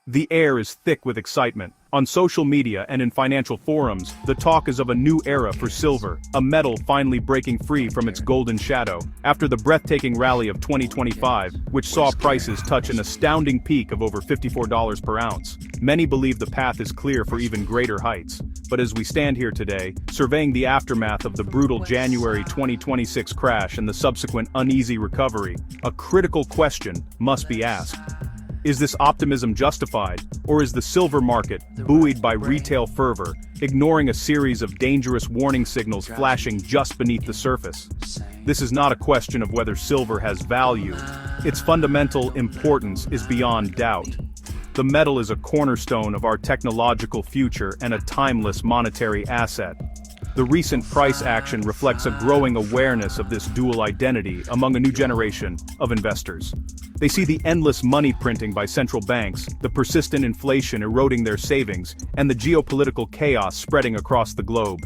The air is thick with excitement. On social media and in financial forums, the talk is of a new era for silver, a metal finally breaking free from its golden shadow. After the breathtaking rally of 2025, which saw prices touch an astounding peak of over $54 per ounce, many believe the path is clear for even greater heights. But as we stand here today, surveying the aftermath of the brutal January 2026 crash and the subsequent uneasy recovery, a critical question must be asked. Is this optimism justified, or is the silver market, buoyed by retail fervor, ignoring a series of dangerous warning signals flashing just beneath the surface? This is not a question of whether silver has value. Its fundamental importance is beyond doubt. The metal is a cornerstone of our technological future and a timeless monetary asset. The recent price action reflects a growing awareness of this dual identity among a new generation of investors. They see the endless money printing by central banks, the persistent inflation eroding their savings, and the geopolitical chaos spreading across the globe.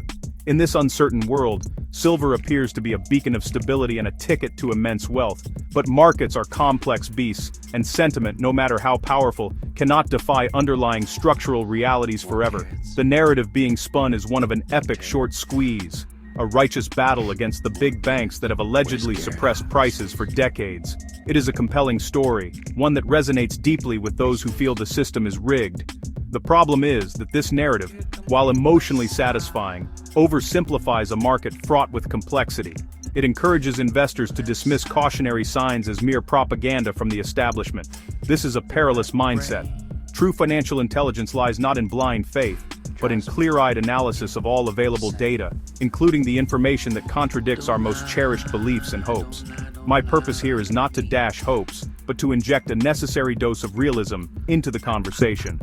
In this uncertain world, silver appears to be a beacon of stability and a ticket to immense wealth. But markets are complex beasts, and sentiment, no matter how powerful, cannot defy underlying structural realities forever. The narrative being spun is one of an epic short squeeze, a righteous battle against the big banks that have allegedly suppressed prices for decades. It is a compelling story, one that resonates deeply with those who feel the system is rigged. The problem is that this narrative, while emotionally satisfying, oversimplifies a market fraught with complexity. It encourages investors to dismiss cautionary signs as mere propaganda from the establishment. This is a perilous mindset. True financial intelligence lies not in blind faith, but in clear-eyed analysis of all available data, including the information that contradicts our most cherished beliefs and hopes. My purpose here is not to dash hopes, but to inject a necessary dose of realism into the conversation.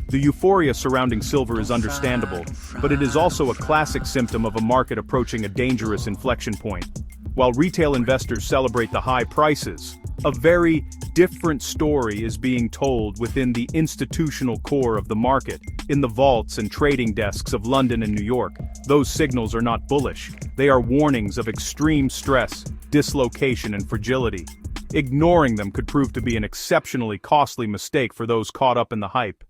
The euphoria surrounding silver is understandable, but it is also a classic symptom of a market approaching a dangerous inflection point. While retail investors celebrate the high prices, a very different story is being told within the institutional core of the market, in the vaults and trading desks of London and New York. Those signals are not bullish. They are warnings of extreme stress, dislocation, and fragility. Ignoring them could prove to be an exceptionally costly mistake for those caught up in the hype.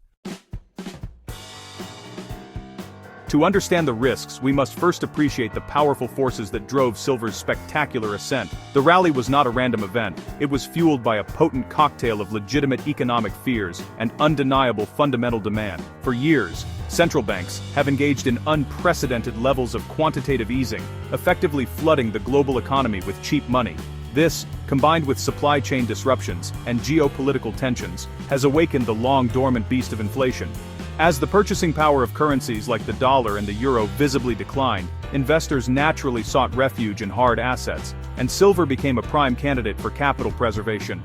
To understand the risks, we must first appreciate the powerful forces that drove silver's spectacular ascent. The rally was not a random event. It was fueled by a potent cocktail of legitimate economic fears and undeniable fundamental demand. For years, central banks have engaged in unprecedented levels of quantitative easing, effectively flooding the global economy with cheap money. This, combined with supply chain disruptions and geopolitical tensions, has awakened the long-dormant beast of inflation. As the purchasing power of currencies like the dollar and the euro visibly declined, investors naturally sought refuge in hard assets, and silver became a prime candidate for capital preservation.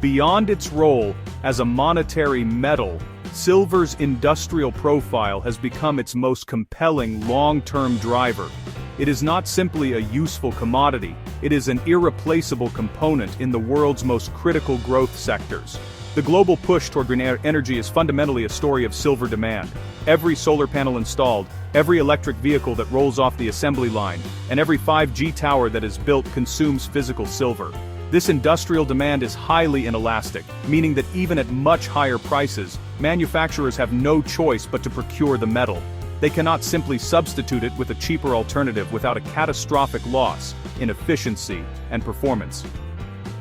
Beyond its role as a monetary metal, silver's industrial profile has become its most compelling long-term driver. It is not simply a useful commodity, it is an irreplaceable component in the world's most critical growth sectors. The global push toward green energy is fundamentally a story of silver demand. Every solar panel installed, every electric vehicle that rolls off the assembly line, and every 5G tower that is built consumes physical silver. This industrial demand is highly inelastic, meaning that even at much higher prices, manufacturers have no choice but to procure the metal. They cannot simply substitute it with a cheaper alternative without a catastrophic loss in efficiency and performance.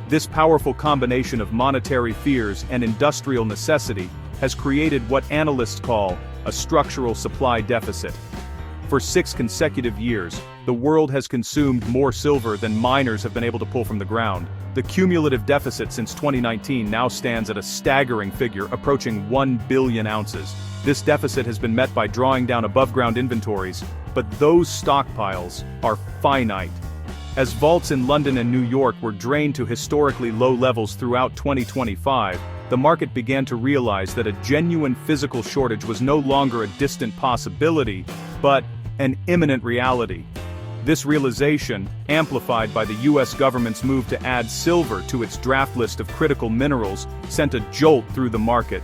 This powerful combination of monetary fears and industrial necessity has created what analysts call a structural supply deficit. For 6 consecutive years, the world has consumed more silver than miners have been able to pull from the ground. The cumulative deficit since 2019 now stands at a staggering figure approaching 1 billion ounces. This deficit has been met by drawing down above-ground inventories, but those stockpiles are finite. As vaults in London and New York were drained to historically low levels throughout 2025, the market began to realize that a genuine physical shortage was no longer a distant possibility, but an imminent reality. This realization, amplified by the US government's move to add silver to its draft list of critical minerals, sent a jolt through the market.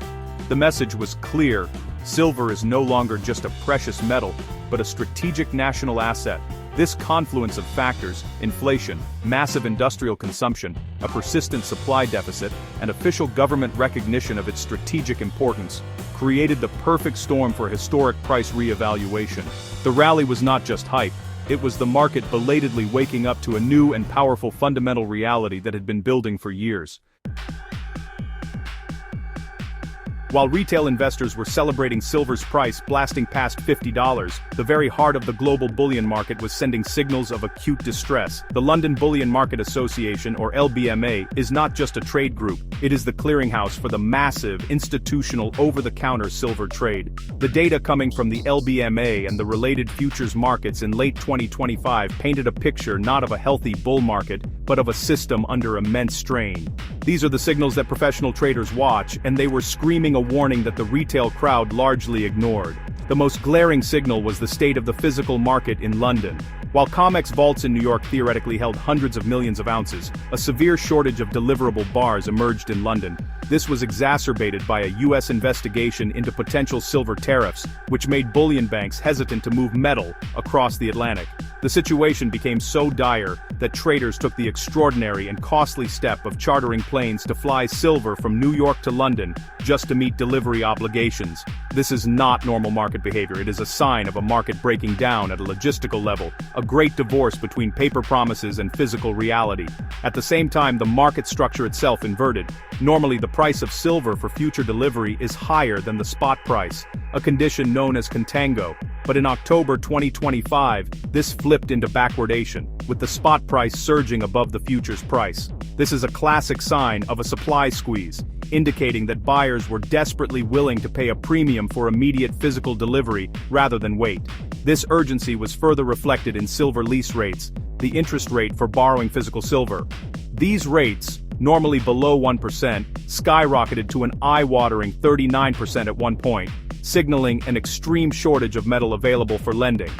The message was clear: silver is no longer just a precious metal, but a strategic national asset. This confluence of factors, inflation, massive industrial consumption, a persistent supply deficit, and official government recognition of its strategic importance, created the perfect storm for historic price re-evaluation. The rally was not just hype, it was the market belatedly waking up to a new and powerful fundamental reality that had been building for years. While retail investors were celebrating silver's price blasting past $50, the very heart of the global bullion market was sending signals of acute distress. The London Bullion Market Association, or LBMA, is not just a trade group, it is the clearinghouse for the massive, institutional, over-the-counter silver trade. The data coming from the LBMA and the related futures markets in late 2025 painted a picture not of a healthy bull market, but of a system under immense strain. These are the signals that professional traders watch, and they were screaming a warning that the retail crowd largely ignored. The most glaring signal was the state of the physical market in London. While COMEX vaults in New York theoretically held hundreds of millions of ounces, a severe shortage of deliverable bars emerged in London. This was exacerbated by a U.S. investigation into potential silver tariffs, which made bullion banks hesitant to move metal across the Atlantic. The situation became so dire that traders took the extraordinary and costly step of chartering planes to fly silver from New York to London just to meet delivery obligations. This is not normal market behavior, it is a sign of a market breaking down at a logistical level, a great divorce between paper promises and physical reality. At the same time, the market structure itself inverted. Normally, the price of silver for future delivery is higher than the spot price, a condition known as contango. But in October 2025, this flipped into backwardation, with the spot price surging above the futures price. This is a classic sign of a supply squeeze, indicating that buyers were desperately willing to pay a premium for immediate physical delivery rather than wait. This urgency was further reflected in silver lease rates, the interest rate for borrowing physical silver. These rates, normally below 1%, skyrocketed to an eye-watering 39% at one point, signaling an extreme shortage of metal available for lending.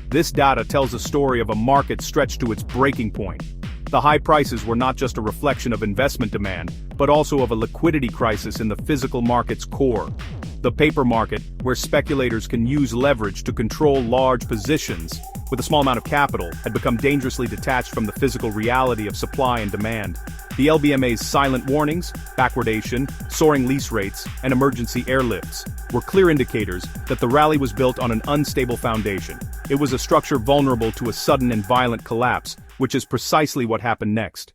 This data tells a story of a market stretched to its breaking point. The high prices were not just a reflection of investment demand, but also of a liquidity crisis in the physical market's core. The paper market, where speculators can use leverage to control large positions with a small amount of capital, had become dangerously detached from the physical reality of supply and demand. The LBMA's silent warnings, backwardation, soaring lease rates, and emergency airlifts were clear indicators that the rally was built on an unstable foundation. It was a structure vulnerable to a sudden and violent collapse, which is precisely what happened next.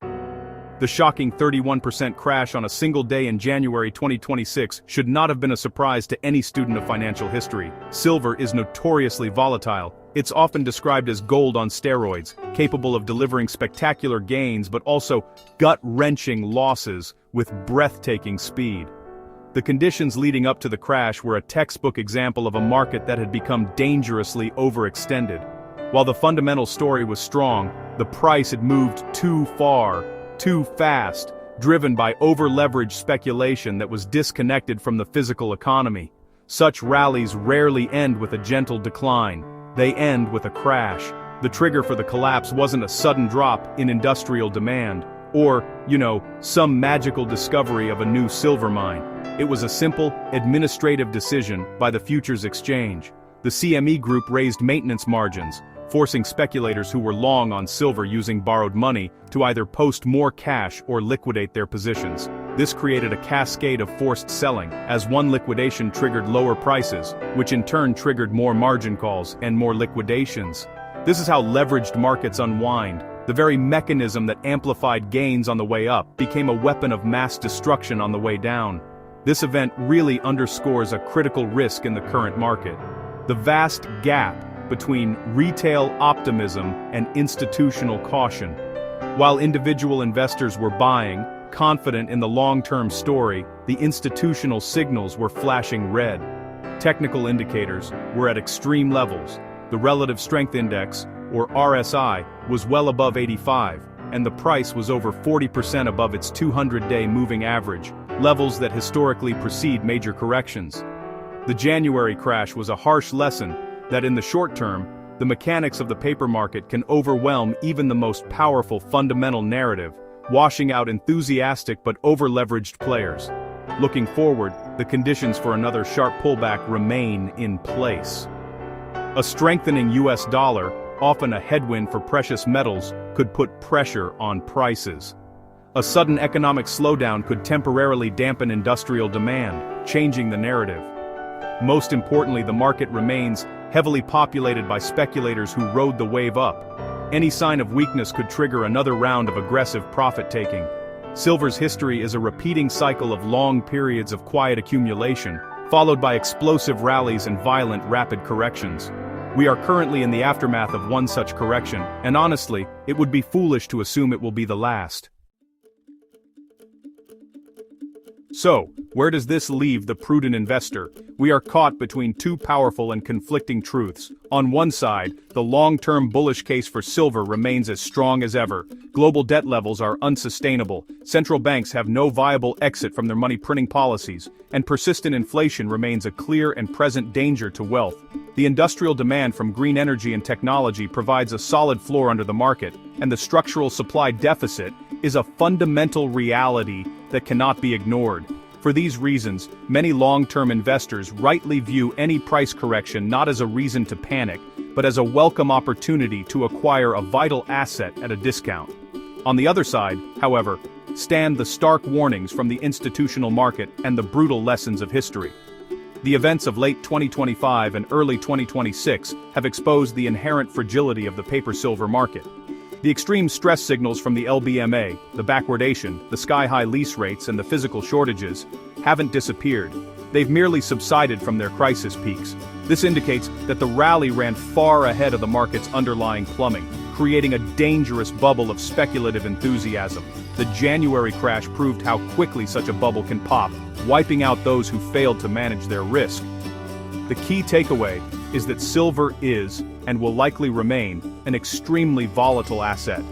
The shocking 31% crash on a single day in January 2026 should not have been a surprise to any student of financial history. Silver is notoriously volatile. It's often described as gold on steroids, capable of delivering spectacular gains but also gut-wrenching losses with breathtaking speed. The conditions leading up to the crash were a textbook example of a market that had become dangerously overextended. While the fundamental story was strong, the price had moved too far, too fast, driven by over-leveraged speculation that was disconnected from the physical economy. Such rallies rarely end with a gentle decline. They end with a crash. The trigger for the collapse wasn't a sudden drop in industrial demand, or, some magical discovery of a new silver mine. It was a simple, administrative decision by the futures exchange. The CME Group raised maintenance margins, forcing speculators who were long on silver using borrowed money to either post more cash or liquidate their positions. This created a cascade of forced selling, as one liquidation triggered lower prices, which in turn triggered more margin calls and more liquidations. This is how leveraged markets unwind. The very mechanism that amplified gains on the way up became a weapon of mass destruction on the way down. This event really underscores a critical risk in the current market: the vast gap between retail optimism and institutional caution. While individual investors were buying, confident in the long-term story, the institutional signals were flashing red. Technical indicators were at extreme levels. The Relative Strength Index, or RSI, was well above 85, and the price was over 40% above its 200-day moving average, levels that historically precede major corrections. The January crash was a harsh lesson that in the short term, the mechanics of the paper market can overwhelm even the most powerful fundamental narrative, washing out enthusiastic but over-leveraged players. Looking forward, the conditions for another sharp pullback remain in place. A strengthening US dollar, often a headwind for precious metals, could put pressure on prices. A sudden economic slowdown could temporarily dampen industrial demand, changing the narrative. Most importantly, the market remains heavily populated by speculators who rode the wave up. Any sign of weakness could trigger another round of aggressive profit-taking. Silver's history is a repeating cycle of long periods of quiet accumulation, followed by explosive rallies and violent rapid corrections. We are currently in the aftermath of one such correction, and honestly, it would be foolish to assume it will be the last. So, where does this leave the prudent investor? We are caught between two powerful and conflicting truths. On one side, the long-term bullish case for silver remains as strong as ever. Global debt levels are unsustainable, central banks have no viable exit from their money printing policies, and persistent inflation remains a clear and present danger to wealth. The industrial demand from green energy and technology provides a solid floor under the market, and the structural supply deficit is a fundamental reality that cannot be ignored. For these reasons, many long-term investors rightly view any price correction not as a reason to panic, but as a welcome opportunity to acquire a vital asset at a discount. On the other side, however, stand the stark warnings from the institutional market and the brutal lessons of history. The events of late 2025 and early 2026 have exposed the inherent fragility of the paper silver market. The extreme stress signals from the LBMA, the backwardation, the sky-high lease rates and the physical shortages haven't disappeared. They've merely subsided from their crisis peaks. This indicates that the rally ran far ahead of the market's underlying plumbing, creating a dangerous bubble of speculative enthusiasm. The January crash proved how quickly such a bubble can pop, wiping out those who failed to manage their risk. The key takeaway is that silver is, and will likely remain, an extremely volatile asset.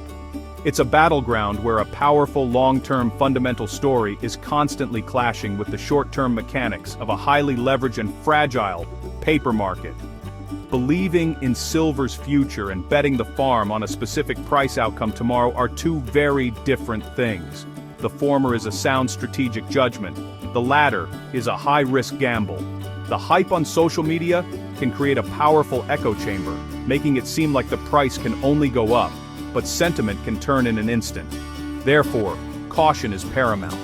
It's a battleground where a powerful long-term fundamental story is constantly clashing with the short-term mechanics of a highly leveraged and fragile paper market. Believing in silver's future and betting the farm on a specific price outcome tomorrow are two very different things. The former is a sound strategic judgment. The latter is a high-risk gamble. The hype on social media can create a powerful echo chamber, making it seem like the price can only go up, but sentiment can turn in an instant. Therefore, caution is paramount.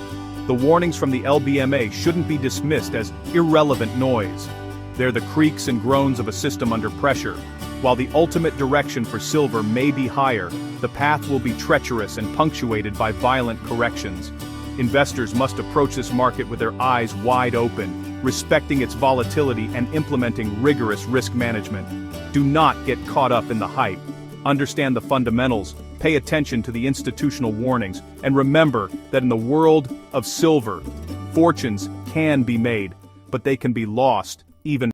The warnings from the LBMA shouldn't be dismissed as irrelevant noise. They're the creaks and groans of a system under pressure. While the ultimate direction for silver may be higher, the path will be treacherous and punctuated by violent corrections. Investors must approach this market with their eyes wide open, respecting its volatility and implementing rigorous risk management. Do not get caught up in the hype. Understand the fundamentals, pay attention to the institutional warnings, and remember that in the world of silver, fortunes can be made, but they can be lost even